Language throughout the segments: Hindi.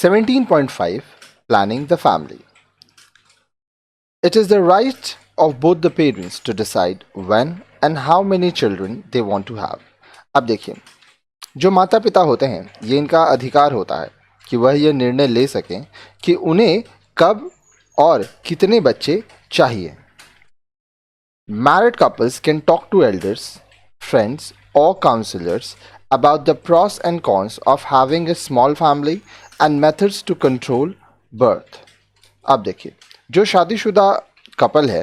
17.5 Planning the family. It is the right of both the parents to decide when and how many children they want to have. अब देखिए, जो माता पिता होते हैं ये इनका अधिकार होता है कि वह यह निर्णय ले सकें कि उन्हें कब और कितने बच्चे चाहिए. Married couples can talk to elders, friends, or counselors about the pros and cons of having a small family and methods to control birth. अब देखिए, जो शादीशुदा कपल है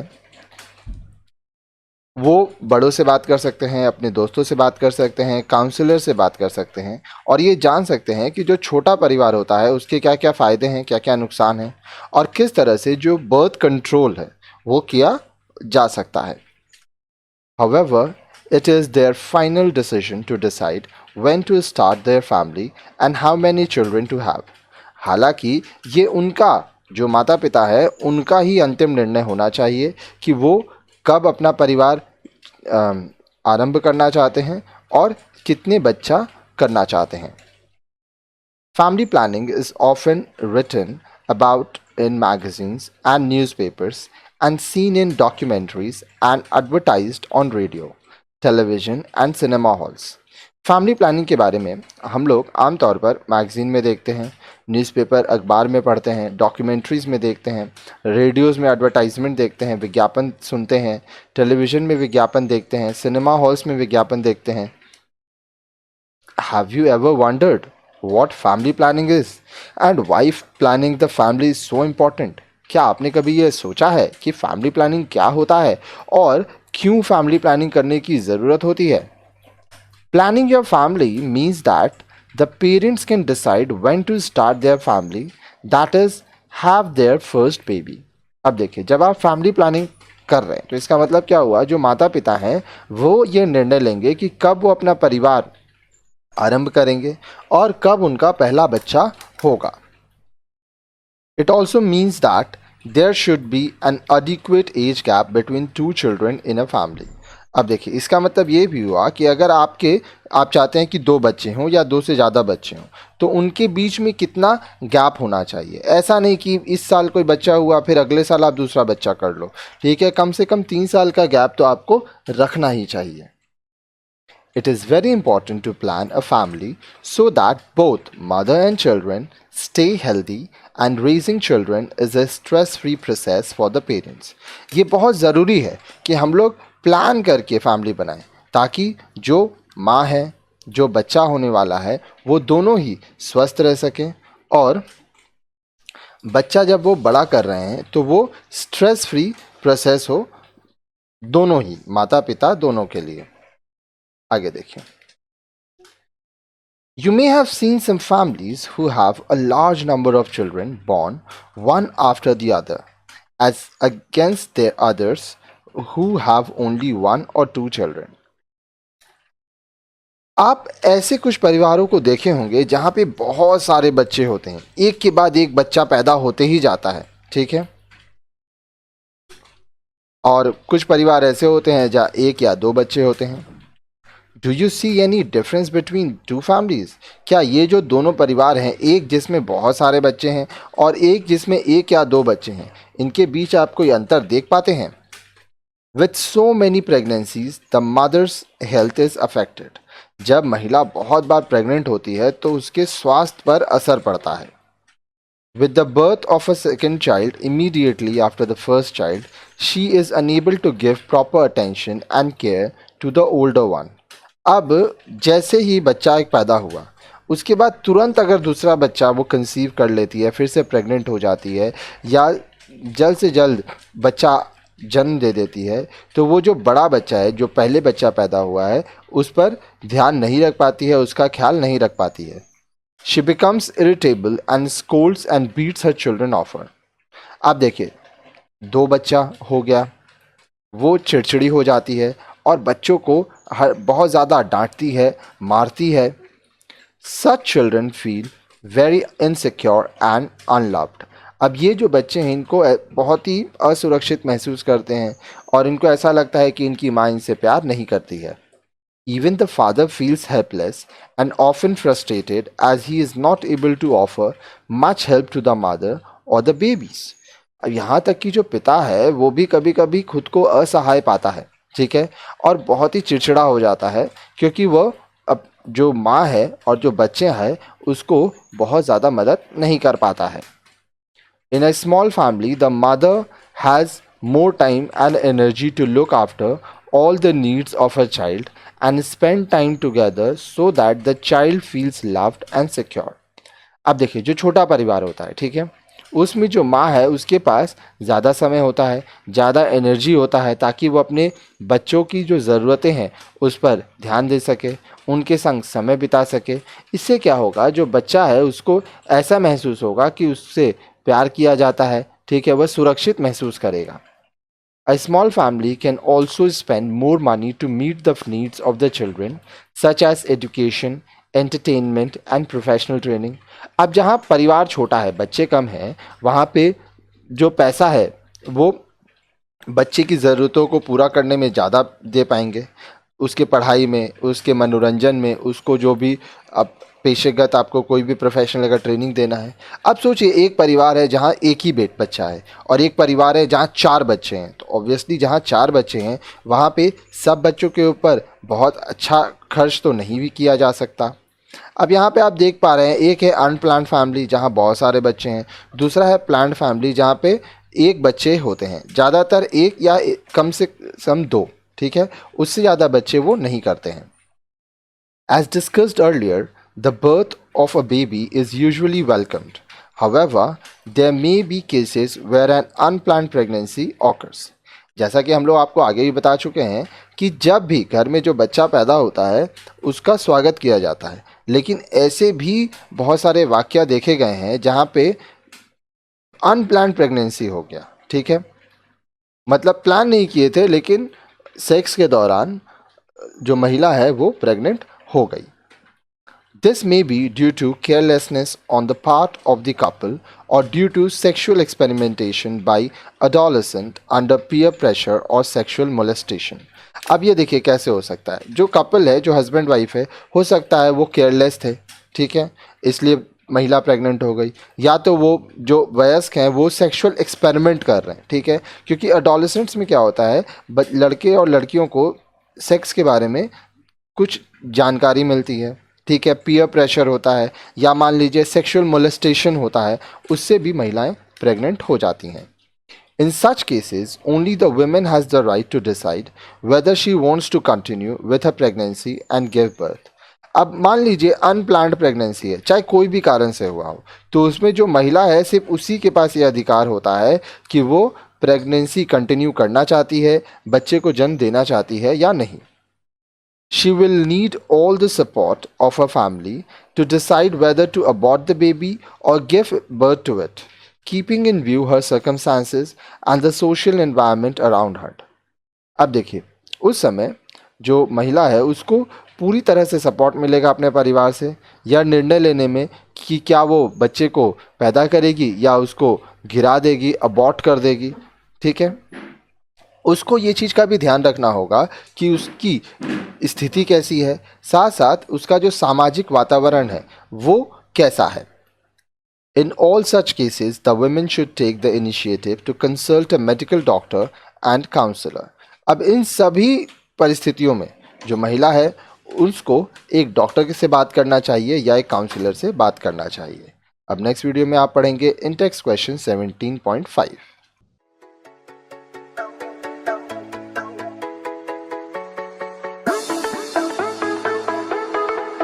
वो बड़ों से बात कर सकते हैं, अपने दोस्तों से बात कर सकते हैं, काउंसलर से बात कर सकते हैं और ये जान सकते हैं कि जो छोटा परिवार होता है उसके क्या क्या फ़ायदे हैं, क्या क्या नुकसान हैं और किस तरह से जो बर्थ कंट्रोल है वो किया जा सकता है. However, it is their final decision to decide when to start their family and how many children to have. हालांकि ये उनका जो माता पिता है उनका ही अंतिम निर्णय होना चाहिए कि वो कब अपना परिवार आरंभ करना चाहते हैं और कितने बच्चा करना चाहते हैं. Family planning is often written about in magazines and newspapers and seen in documentaries and advertised on radio, television and cinema halls. Family planning के बारे में हम लोग आमतौर पर मैगज़ीन में देखते हैं, न्यूज़पेपर अखबार में पढ़ते हैं, डॉक्यूमेंट्रीज़ में देखते हैं, रेडियोज़ में एडवर्टाइजमेंट देखते हैं, विज्ञापन सुनते हैं, टेलीविज़न में विज्ञापन देखते हैं, सिनेमा हॉल्स में विज्ञापन देखते हैं. Have you ever wondered what family planning is and why planning the family is so important? क्या आपने कभी ये सोचा है कि फैमिली प्लानिंग क्या होता है और क्यों फैमिली प्लानिंग करने की ज़रूरत होती है? Planning your family means that the parents can decide when to start their family, that is, have their first baby. अब देखिए, जब आप फैमिली प्लानिंग कर रहे हैं तो इसका मतलब क्या हुआ, जो माता पिता हैं वो ये निर्णय लेंगे कि कब वो अपना परिवार आरंभ करेंगे और कब उनका पहला बच्चा होगा. It also means that there should be an adequate age gap between two children in a family. अब देखिए, इसका मतलब ये भी हुआ कि अगर आप चाहते हैं कि दो बच्चे हों या दो से ज़्यादा बच्चे हों तो उनके बीच में कितना गैप होना चाहिए. ऐसा नहीं कि इस साल कोई बच्चा हुआ फिर अगले साल आप दूसरा बच्चा कर लो, ठीक है, कम से कम 3 साल का गैप तो आपको रखना ही चाहिए. It is very important to plan a family so that both mother and children stay healthy and raising children is a stress-free process for the parents. ये बहुत ज़रूरी है कि हम लोग प्लान करके फैमिली बनाएं ताकि जो माँ है, जो बच्चा होने वाला है वो दोनों ही स्वस्थ रह सकें और बच्चा जब वो बड़ा कर रहे हैं तो वो स्ट्रेस फ्री प्रोसेस हो दोनों ही, माता पिता दोनों के लिए. आगे देखिए. You may have seen some families who have a large number of children born one after the other, as against their others who have only 1 or 2 children. आप ऐसे कुछ परिवारों को देखे होंगे जहाँ पे बहुत सारे बच्चे होते हैं, एक के बाद एक बच्चा पैदा होते ही जाता है, ठीक है. और कुछ परिवार ऐसे होते हैं जहाँ 1 या 2 बच्चे होते हैं. Do you see any difference between two families? क्या ये जो दोनों परिवार हैं, एक जिसमें बहुत सारे बच्चे हैं और एक जिसमें 1 या 2 बच्चे हैं, इनके बीच आप कोई अंतर देख पाते हैं? With so many pregnancies the mother's health is affected. जब महिला बहुत बार प्रेग्नेंट होती है तो उसके स्वास्थ्य पर असर पड़ता है. With the birth of a second child immediately after the first child, she is unable to give proper attention and care to the older one. अब जैसे ही बच्चा एक पैदा हुआ उसके बाद तुरंत अगर दूसरा बच्चा वो कंसीव कर लेती है, फिर से प्रेग्नेंट हो जाती है या जल्द से जल्द बच्चा जन्म दे देती है, तो वो जो बड़ा बच्चा है, जो पहले बच्चा पैदा हुआ है, उस पर ध्यान नहीं रख पाती है, उसका ख्याल नहीं रख पाती है. She becomes irritable and scolds and beats her children often. आप देखिए, 2 बच्चा हो गया, वो चिड़चिड़ी हो जाती है और बच्चों को बहुत ज़्यादा डांटती है, मारती है. Such children feel very insecure and unloved. अब ये जो बच्चे हैं इनको बहुत ही असुरक्षित महसूस करते हैं और इनको ऐसा लगता है कि इनकी माँ इनसे प्यार नहीं करती है. Even the father feels helpless and often frustrated as he is not able to offer much help to the mother or the babies. अब यहाँ तक कि जो पिता है वो भी कभी कभी खुद को असहाय पाता है, ठीक है, और बहुत ही चिड़चिड़ा हो जाता है क्योंकि वह अब जो माँ है और जो बच्चे हैं उसको बहुत ज़्यादा मदद नहीं कर पाता है. In a small family, the mother has more time and energy to look after all the needs of her child and spend time together so that the child feels loved and secure. अब देखिए जो छोटा परिवार होता है, ठीक है, उसमें जो माँ है उसके पास ज़्यादा समय होता है, ज़्यादा एनर्जी होता है ताकि वो अपने बच्चों की जो ज़रूरतें हैं उस पर ध्यान दे सके, उनके संग समय बिता सके. इससे क्या होगा, जो बच्चा है उसको ऐसा महसूस होगा कि उससे प्यार किया जाता है, ठीक है, वह सुरक्षित महसूस करेगा. A small family can also spend more money to meet the needs of the children, such as education, entertainment and professional training. अब जहाँ परिवार छोटा है, बच्चे कम हैं, वहाँ पे जो पैसा है वो बच्चे की ज़रूरतों को पूरा करने में ज़्यादा दे पाएंगे, उसके पढ़ाई में, उसके मनोरंजन में, उसको जो भी अब पेशेगत आपको कोई भी प्रोफेशनल अगर ट्रेनिंग देना है. अब सोचिए एक परिवार है जहाँ एक ही बच्चा है और एक परिवार है जहाँ 4 बच्चे हैं, तो ऑब्वियसली जहाँ 4 बच्चे हैं वहाँ पे सब बच्चों के ऊपर बहुत अच्छा खर्च तो नहीं भी किया जा सकता. अब यहाँ पे आप देख पा रहे हैं, एक है अनप्लान्ड फैमिली जहाँ बहुत सारे बच्चे हैं, दूसरा है प्लान्ड फैमिली जहाँ पे एक बच्चे होते हैं, ज़्यादातर एक या कम से कम 2, ठीक है, उससे ज़्यादा बच्चे वो नहीं करते हैं. As discussed earlier, the birth of a baby is usually welcomed. However, there may be cases where an unplanned pregnancy occurs. जैसा कि हम लोग आपको आगे भी बता चुके हैं कि जब भी घर में जो बच्चा पैदा होता है उसका स्वागत किया जाता है, लेकिन ऐसे भी बहुत सारे वाक़या देखे गए हैं जहाँ पे अनप्लान्ड प्रेगनेंसी हो गया, ठीक है, मतलब प्लान नहीं किए थे लेकिन सेक्स के दौरान जो महिला है वो प्रेग्नेंट हो गई. This may be due to carelessness on the part of the couple or due to sexual experimentation by adolescent under peer pressure or sexual molestation. अब ये देखिए कैसे हो सकता है, जो कपल है, जो हस्बैंड वाइफ है, हो सकता है वो केयरलेस थे, ठीक है, इसलिए महिला प्रेग्नेंट हो गई, या तो वो जो वयस्क हैं वो सेक्सुअल एक्सपेरिमेंट कर रहे हैं, ठीक है, क्योंकि अडोलेसेंट्स में क्या होता है, लड़के और लड़कियों को सेक्स के बारे में कुछ जानकारी मिलती है, ठीक है, पीयर प्रेशर होता है या मान लीजिए सेक्सुअल मोलेस्टेशन होता है, उससे भी महिलाएं प्रेग्नेंट हो जाती हैं. In such cases, only the woman has the right to decide whether she wants to continue with her pregnancy and give birth. अब मान लीजिए अनप्लान्ड प्रेगनेंसी है, चाहे कोई भी कारण से हुआ हो, तो उसमें जो महिला है सिर्फ उसी के पास ये अधिकार होता है कि वो प्रेगनेंसी कंटिन्यू करना चाहती है, बच्चे को जन्म देना चाहती है या नहीं. She will need all the support of her family to decide whether to abort the baby or give birth to it, keeping in view her circumstances and the social environment around her. अब देखिए उस समय जो महिला है उसको पूरी तरह से सपोर्ट मिलेगा अपने परिवार से या निर्णय लेने में कि क्या वो बच्चे को पैदा करेगी या उसको गिरा देगी, अबॉर्ट कर देगी, ठीक है. उसको ये चीज़ का भी ध्यान रखना होगा कि उसकी स्थिति कैसी है, साथ साथ उसका जो सामाजिक वातावरण है वो कैसा है. In all such cases, the women should take the initiative to consult a medical doctor and counselor. अब इन सभी परिस्थितियों में जो महिला है उसको एक डॉक्टर से बात करना चाहिए या एक काउंसलर से बात करना चाहिए. अब नेक्स्ट वीडियो में आप पढ़ेंगे इन टेक्स्ट क्वेश्चन 17.5.